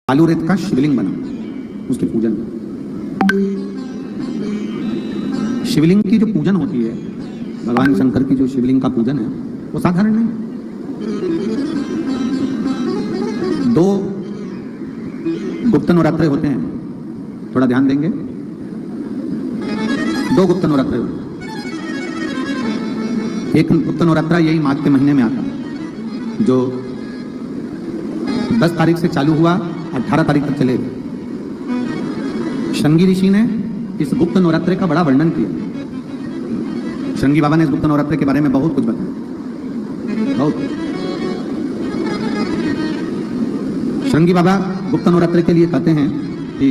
आलू रेत का शिवलिंग बना, उसके पूजन। शिवलिंग की जो पूजन होती है, भगवान शंकर की जो शिवलिंग का पूजन है, वो साधारण नहीं। 2 गुप्त नवरात्रे होते हैं, थोड़ा ध्यान देंगे। 2 गुप्त नवरात्रे होते हैं। एक गुप्त नवरात्रा यही माघ के महीने में आता है, जो 10 तारीख से चालू हुआ, 18 तारीख तक चलेगा। शृंगी ऋषि ने इस गुप्त नवरात्रे का बड़ा वर्णन किया। शृंगी बाबा ने इस गुप्त नवरात्रे के बारे में बहुत कुछ बताया, बहुत। शृंगी बाबा गुप्त नवरात्रे के लिए कहते हैं कि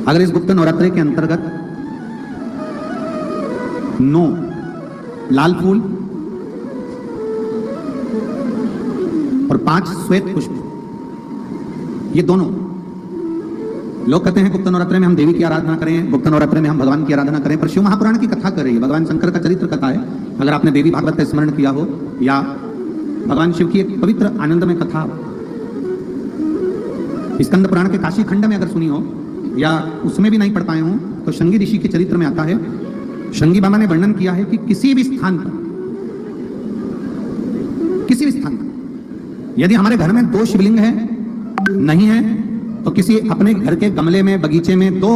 अगर इस गुप्त नवरात्रे के अंतर्गत 9 लाल फूल और 5 श्वेत पुष्प, ये दोनों, लोग कहते हैं गुप्त नवरात्रे में हम देवी की आराधना करें, गुप्त नवरात्रे में हम भगवान की आराधना करें, पर शिव महापुराण की कथा कर रही है, भगवान शंकर का चरित्र कथा है। अगर आपने देवी भागवत का स्मरण किया हो या भगवान शिव की एक पवित्र आनंदमय कथा स्कंद पुराण के काशी खंड में अगर सुनी हो या उसमें भी नहीं पढ़ पाए हो, तो शृंगी ऋषि के चरित्र में आता है। शृंगी बाबा ने वर्णन किया है कि किसी भी स्थान पर, किसी भी स्थान पर यदि हमारे घर में 2 शिवलिंग है, नहीं है, तो किसी अपने घर के गमले में, बगीचे में 2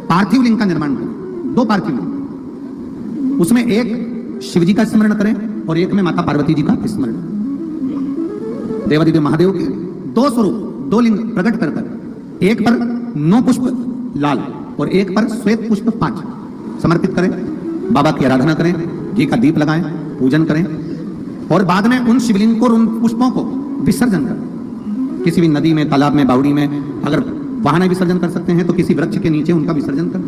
पार्थिव लिंग का निर्माण करें। 2 पार्थिव लिंग, उसमें एक शिव जी का स्मरण करें और एक में माता पार्वती जी का स्मरण। देवादिदेव महादेव के 2 स्वरूप, 2 लिंग प्रकट कर कर, एक पर 9 पुष्प लाल और एक पर श्वेत पुष्प 5 समर्पित करें। बाबा की आराधना करें, घी का दीप लगाएं, पूजन करें और बाद में उन शिवलिंग को, उन पुष्पों को विसर्जन करें। किसी भी नदी में, तालाब में, बावड़ी में, अगर वहां नहीं विसर्जन कर सकते हैं तो किसी वृक्ष के नीचे उनका विसर्जन करें।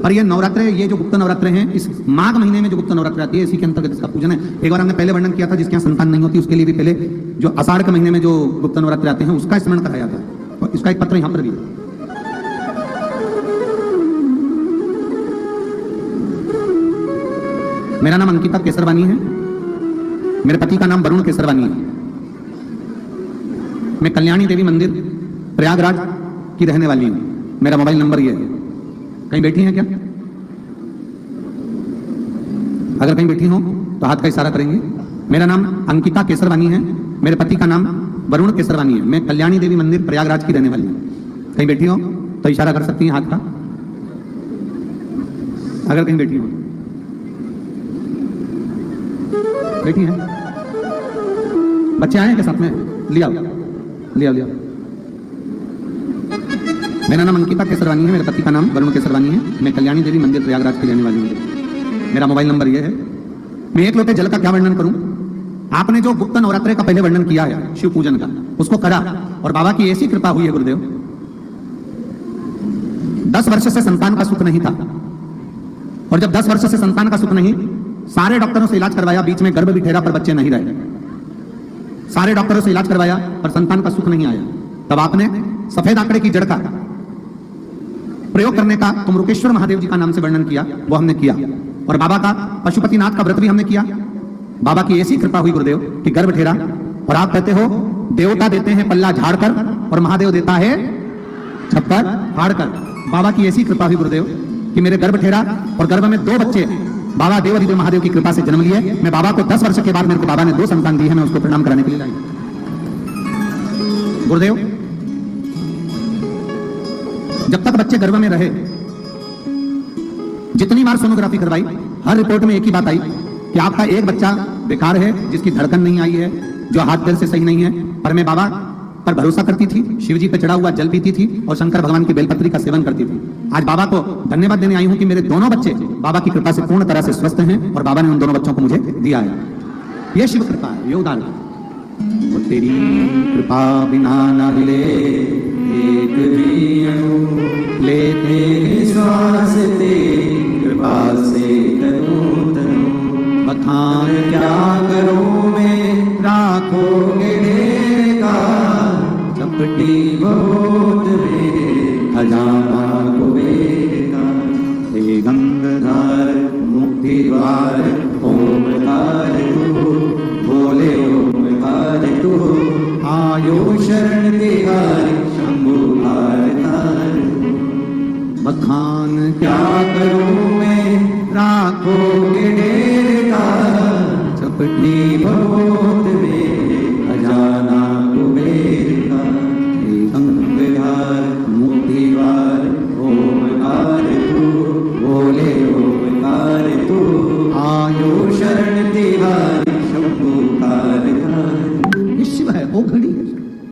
और ये नवरात्रे, ये जो गुप्त नवरात्रे हैं, इस माघ महीने में जो गुप्त नवरात्रे आती है, इसी के अंतर्गत इसका पूजन है। एक बार हमने पहले वर्णन किया था, जिसके यहाँ संतान नहीं होती उसके लिए भी पहले जो आषाढ़ के महीने में जो गुप्त नवरात्रे आते हैं उसका स्मरण कराया था, और इसका एक पत्र यहां पर भी है। मेरा नाम अंकिता केसरवानी है, मेरे पति का नाम वरुण केसरवानी है। मैं कल्याणी देवी मंदिर प्रयागराज की रहने वाली हूं। मेरा मोबाइल नंबर ये है। कहीं बैठी हैं क्या? अगर कहीं बैठी हो तो हाथ का इशारा करेंगे। मेरा नाम अंकिता केसरवानी है, मेरे पति का नाम वरुण केसरवानी है। मैं कल्याणी देवी मंदिर प्रयागराज की रहने वाली हूं। कहीं बैठी हो तो इशारा कर सकती हैं हाथ का, अगर कहीं बैठी हो। बैठी हैं? बच्चे आए हैं के साथ में? लिया लिया लिया। मेरा नाम अंकिता केसरवानी है, मेरे पति का नाम वरुण केसरवानी है। मैं कल्याणी देवी मंदिर प्रयागराज की रहने वाली हूँ। मेरा मोबाइल नंबर यह है। मैं 1 लोटे जल का क्या वर्णन करूं? आपने जो गुप्त नवरात्रे का पहले वर्णन किया है शिव पूजन का, उसको करा और बाबा की ऐसी कृपा हुई है गुरुदेव, 10 वर्ष से संतान का सुख नहीं था। और जब 10 वर्ष से संतान का सुख नहीं, सारे डॉक्टरों से इलाज करवाया, बीच में गर्भ भी ठहरा पर बच्चे नहीं रहे। सारे डॉक्टरों से इलाज करवाया पर संतान का सुख नहीं आया। तब आपने सफेद आंकड़े की जड़ का प्रयोग करने का तुमरुकेश्वर महादेव जी का नाम से वर्णन किया, वो हमने किया। और बाबा का पशुपतिनाथ का व्रत भी हमने किया। बाबा की ऐसी कृपा हुई गुरुदेव कि गर्भ ठहरा। और आप कहते हो देवता देते हैं पल्ला झाड़कर और महादेव देता है छप्पर फाड़कर। बाबा की ऐसी कृपा हुई गुरुदेव कि मेरे गर्भ ठहरा और गर्भ में 2 बच्चे बाबा देवादिदेव महादेव की कृपा से जन्म लिए। मैं बाबा को 10 वर्ष के बाद मेरे को बाबा ने 2 संतान दी है, मैं उसको प्रणाम कराने के लिए लाई। गुरुदेव, जब तक बच्चे गर्भ में रहे, जितनी बार सोनोग्राफी करवाई, हर रिपोर्ट में एक ही बात आई कि आपका एक बच्चा बेकार है, जिसकी धड़कन नहीं आई है, जो हाथ पैर से सही नहीं है। पर मैं बाबा पर भरोसा करती थी, शिव जी पे चढ़ा हुआ जल पीती थी और शंकर भगवान की बेलपत्री का सेवन करती थी। आज बाबा को धन्यवाद देने आई हूं कि मेरे दोनों बच्चे बाबा की कृपा से पूर्ण तरह से स्वस्थ हैं और बाबा ने उन दोनों बच्चों को मुझे दिया है। यह शिव कृपा है, ये उदाहरण। तेरी कृपा बिना न हिले एक भी अणु, लेते श्वास तेरी कृपा से करूं तनु। बखान क्या करूं मैं, राखोगे का चपटी बहुत में खजाना कुबेरा। हे गंगाधर मुक्ति द्वार ओमकार तू, बोले ओमकार तू। आयो शरण तिहारी शंभु हार तार। बखान क्या करूं मैं राखो के ढेर का चपटी